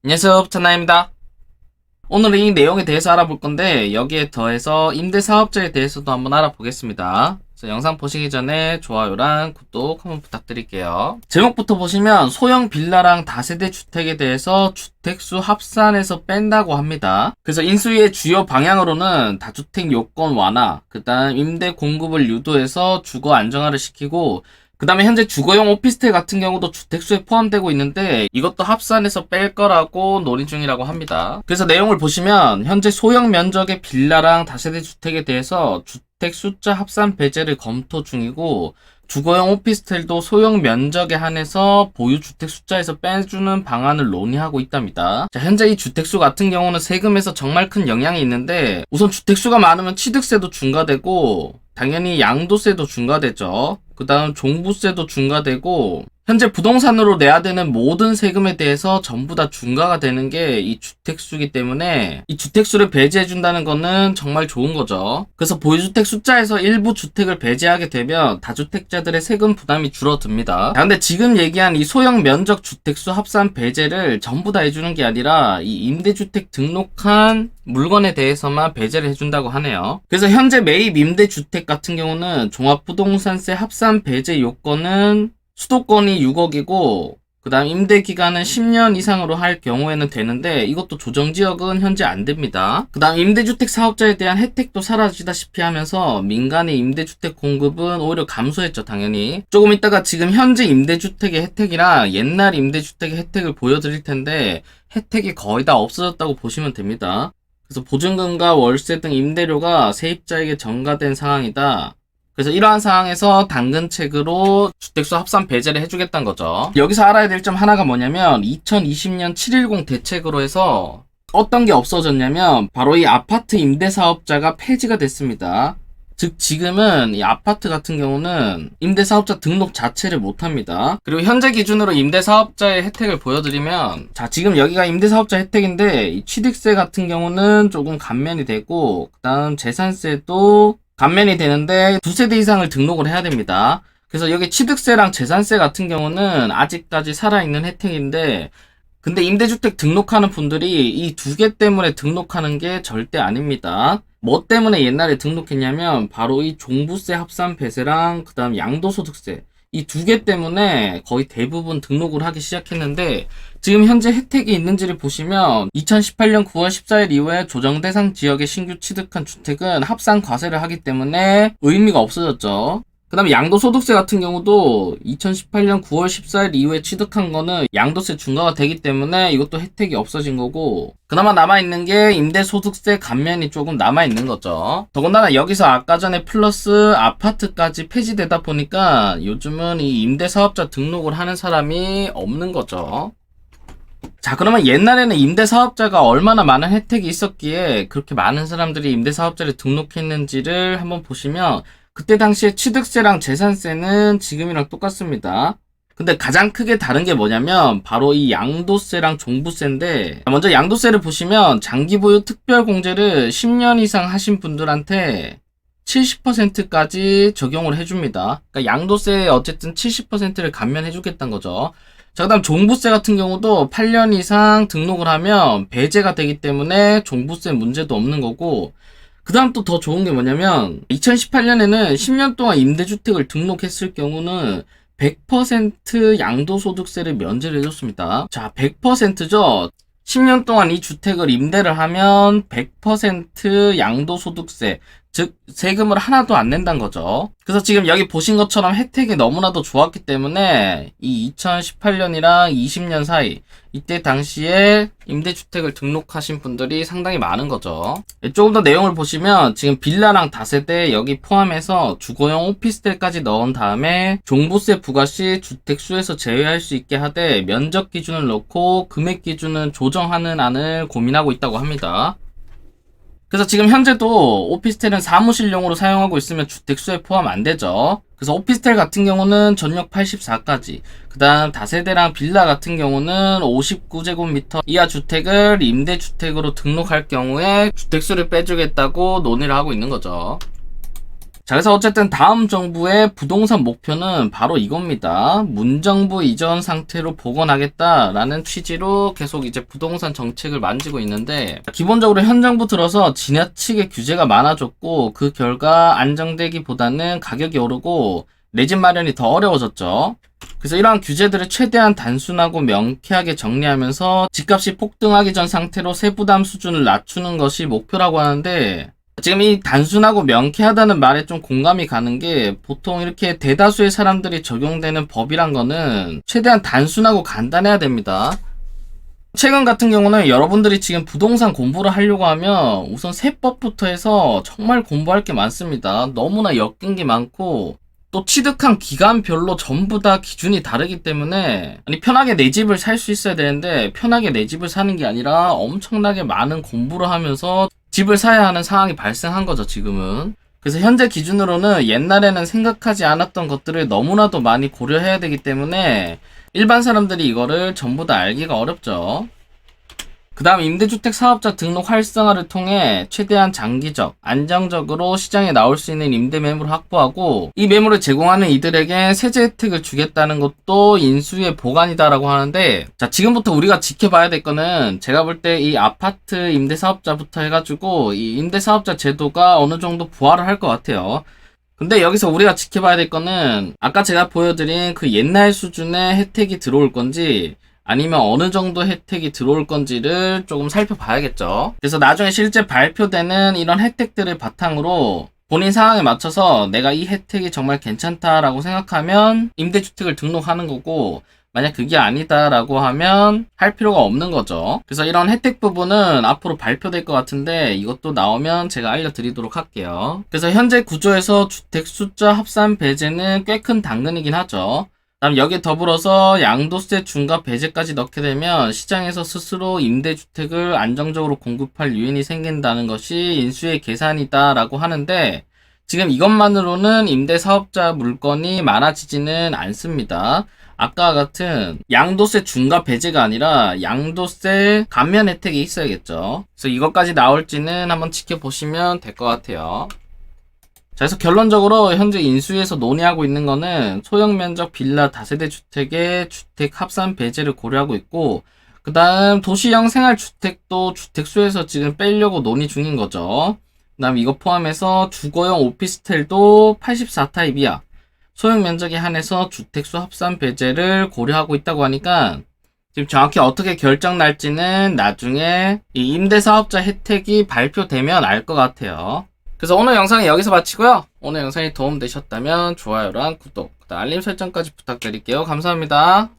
안녕하세요, 부천나입니다. 오늘은 이 내용에 대해서 알아볼 건데 여기에 더해서 임대사업자에 대해서도 한번 알아보겠습니다. 그래서 영상 보시기 전에 좋아요랑 구독 한번 부탁드릴게요. 제목부터 보시면 소형 빌라랑 다세대 주택에 대해서 주택수 합산해서 뺀다고 합니다. 그래서 인수위의 주요 방향으로는 다주택 요건 완화, 그 다음 임대 공급을 유도해서 주거 안정화를 시키고, 그 다음에 현재 주거용 오피스텔 같은 경우도 주택수에 포함되고 있는데 이것도 합산해서 뺄 거라고 논의 중이라고 합니다. 그래서 내용을 보시면 현재 소형 면적의 빌라랑 다세대 주택에 대해서 주택 숫자 합산 배제를 검토 중이고, 주거용 오피스텔도 소형 면적에 한해서 보유 주택 숫자에서 빼주는 방안을 논의하고 있답니다. 자, 현재 이 주택수 같은 경우는 세금에서 정말 큰 영향이 있는데, 우선 주택수가 많으면 취득세도 중과되고 당연히 양도세도 중과되죠. 그 다음 종부세도 중과되고, 현재 부동산으로 내야 되는 모든 세금에 대해서 전부 다 중과가 되는 게 이 주택수이기 때문에 이 주택수를 배제해준다는 거는 정말 좋은 거죠. 그래서 보유주택 숫자에서 일부 주택을 배제하게 되면 다주택자들의 세금 부담이 줄어듭니다. 자, 근데 지금 얘기한 이 소형 면적 주택수 합산 배제를 전부 다 해주는 게 아니라 이 임대주택 등록한 물건에 대해서만 배제를 해준다고 하네요. 그래서 현재 매입 임대주택 같은 경우는 종합부동산세 합산 배제 요건은 수도권이 6억이고 그 다음 임대기간은 10년 이상으로 할 경우에는 되는데, 이것도 조정지역은 현재 안 됩니다. 그 다음 임대주택 사업자에 대한 혜택도 사라지다시피 하면서 민간의 임대주택 공급은 오히려 감소했죠, 당연히. 조금 이따가 지금 현재 임대주택의 혜택이랑 옛날 임대주택의 혜택을 보여드릴 텐데 혜택이 거의 다 없어졌다고 보시면 됩니다. 그래서 보증금과 월세 등 임대료가 세입자에게 전가된 상황이다. 그래서 이러한 상황에서 당근책으로 주택수 합산 배제를 해주겠다는 거죠. 여기서 알아야 될 점 하나가 뭐냐면 2020년 710 대책으로 해서 어떤 게 없어졌냐면 바로 이 아파트 임대사업자가 폐지가 됐습니다. 즉 지금은 이 아파트 같은 경우는 임대사업자 등록 자체를 못합니다. 그리고 현재 기준으로 임대사업자의 혜택을 보여드리면, 자, 지금 여기가 임대사업자 혜택인데 이 취득세 같은 경우는 조금 감면이 되고, 그 다음 재산세도 감면이 되는데 두세대 이상을 등록을 해야 됩니다. 그래서 여기 취득세랑 재산세 같은 경우는 아직까지 살아있는 혜택인데, 근데 임대주택 등록하는 분들이 이 두 개 때문에 등록하는 게 절대 아닙니다. 뭐 때문에 옛날에 등록했냐면 바로 이 종부세 합산 배세랑 그 다음 양도소득세, 이 두 개 때문에 거의 대부분 등록을 하기 시작했는데, 지금 현재 혜택이 있는지를 보시면 2018년 9월 14일 이후에 조정 대상 지역에 신규 취득한 주택은 합산 과세를 하기 때문에 의미가 없어졌죠. 그 다음에 양도소득세 같은 경우도 2018년 9월 14일 이후에 취득한 거는 양도세 중과가 되기 때문에 이것도 혜택이 없어진 거고, 그나마 남아있는 게 임대소득세 감면이 조금 남아있는 거죠. 더군다나 여기서 아까 전에 플러스 아파트까지 폐지되다 보니까 요즘은 이 임대사업자 등록을 하는 사람이 없는 거죠. 자, 그러면 옛날에는 임대사업자가 얼마나 많은 혜택이 있었기에 그렇게 많은 사람들이 임대사업자를 등록했는지를 한번 보시면, 그때 당시에 취득세랑 재산세는 지금이랑 똑같습니다. 근데 가장 크게 다른 게 뭐냐면 바로 이 양도세랑 종부세인데, 먼저 양도세를 보시면 장기보유 특별공제를 10년 이상 하신 분들한테 70%까지 적용을 해줍니다. 그러니까 양도세에 어쨌든 70%를 감면해주겠다는 거죠. 자, 그 다음 종부세 같은 경우도 8년 이상 등록을 하면 배제가 되기 때문에 종부세 문제도 없는 거고, 그 다음 또 더 좋은 게 뭐냐면 2018년에는 10년 동안 임대주택을 등록했을 경우는 100% 양도소득세를 면제를 해줬습니다. 자, 100%죠. 10년 동안 이 주택을 임대를 하면 100% 양도소득세, 즉 세금을 하나도 안 낸다는 거죠. 그래서 지금 여기 보신 것처럼 혜택이 너무나도 좋았기 때문에 이 2018년이랑 20년 사이, 이때 당시에 임대주택을 등록하신 분들이 상당히 많은 거죠. 조금 더 내용을 보시면 지금 빌라랑 다세대 여기 포함해서 주거용 오피스텔까지 넣은 다음에 종부세 부과 시 주택수에서 제외할 수 있게 하되 면적 기준을 넣고 금액 기준은 조정하는 안을 고민하고 있다고 합니다. 그래서 지금 현재도 오피스텔은 사무실용으로 사용하고 있으면 주택수에 포함 안 되죠. 그래서 오피스텔 같은 경우는 전력 84까지, 그 다음 다세대랑 빌라 같은 경우는 59제곱미터 이하 주택을 임대주택으로 등록할 경우에 주택수를 빼주겠다고 논의를 하고 있는 거죠. 자, 그래서 어쨌든 다음 정부의 부동산 목표는 바로 이겁니다. 문정부 이전 상태로 복원하겠다라는 취지로 계속 이제 부동산 정책을 만지고 있는데, 기본적으로 현 정부 들어서 지나치게 규제가 많아졌고, 그 결과 안정되기보다는 가격이 오르고 내 집 마련이 더 어려워졌죠. 그래서 이러한 규제들을 최대한 단순하고 명쾌하게 정리하면서 집값이 폭등하기 전 상태로 세부담 수준을 낮추는 것이 목표라고 하는데, 지금 이 단순하고 명쾌하다는 말에 좀 공감이 가는 게, 보통 이렇게 대다수의 사람들이 적용되는 법이란 거는 최대한 단순하고 간단해야 됩니다. 최근 같은 경우는 여러분들이 지금 부동산 공부를 하려고 하면 우선 세법부터 해서 정말 공부할 게 많습니다. 너무나 엮인 게 많고, 또 취득한 기간별로 전부 다 기준이 다르기 때문에, 아니 편하게 내 집을 살 수 있어야 되는데 편하게 내 집을 사는 게 아니라 엄청나게 많은 공부를 하면서 집을 사야 하는 상황이 발생한 거죠, 지금은. 그래서 현재 기준으로는 옛날에는 생각하지 않았던 것들을 너무나도 많이 고려해야 되기 때문에 일반 사람들이 이거를 전부 다 알기가 어렵죠. 그 다음 임대주택 사업자 등록 활성화를 통해 최대한 장기적, 안정적으로 시장에 나올 수 있는 임대 매물을 확보하고, 이 매물을 제공하는 이들에게 세제 혜택을 주겠다는 것도 인수의 보관이다라고 하는데, 자, 지금부터 우리가 지켜봐야 될 거는, 제가 볼 때 이 아파트 임대 사업자부터 해가지고 이 임대 사업자 제도가 어느 정도 부활을 할 것 같아요. 근데 여기서 우리가 지켜봐야 될 거는, 아까 제가 보여드린 그 옛날 수준의 혜택이 들어올 건지 아니면 어느 정도 혜택이 들어올 건지를 조금 살펴봐야겠죠. 그래서 나중에 실제 발표되는 이런 혜택들을 바탕으로 본인 상황에 맞춰서 내가 이 혜택이 정말 괜찮다라고 생각하면 임대주택을 등록하는 거고, 만약 그게 아니다라고 하면 할 필요가 없는 거죠. 그래서 이런 혜택 부분은 앞으로 발표될 것 같은데, 이것도 나오면 제가 알려드리도록 할게요. 그래서 현재 구조에서 주택 숫자 합산 배제는 꽤 큰 당근이긴 하죠. 다음 여기에 더불어서 양도세 중과 배제까지 넣게 되면 시장에서 스스로 임대주택을 안정적으로 공급할 요인이 생긴다는 것이 인수의 계산이다 라고 하는데, 지금 이것만으로는 임대사업자 물건이 많아지지는 않습니다. 아까와 같은 양도세 중과 배제가 아니라 양도세 감면 혜택이 있어야겠죠. 그래서 이것까지 나올지는 한번 지켜보시면 될 것 같아요. 자, 그래서 결론적으로 현재 인수위에서 논의하고 있는 거는 소형 면적 빌라 다세대 주택의 주택 합산 배제를 고려하고 있고, 그 다음 도시형 생활주택도 주택수에서 지금 빼려고 논의 중인 거죠. 그 다음 이거 포함해서 주거용 오피스텔도 84타입 이하 소형 면적에 한해서 주택수 합산 배제를 고려하고 있다고 하니까, 지금 정확히 어떻게 결정 날지는 나중에 이 임대사업자 혜택이 발표되면 알 것 같아요. 그래서 오늘 영상은 여기서 마치고요. 오늘 영상이 도움되셨다면 좋아요랑 구독, 그다음 알림 설정까지 부탁드릴게요. 감사합니다.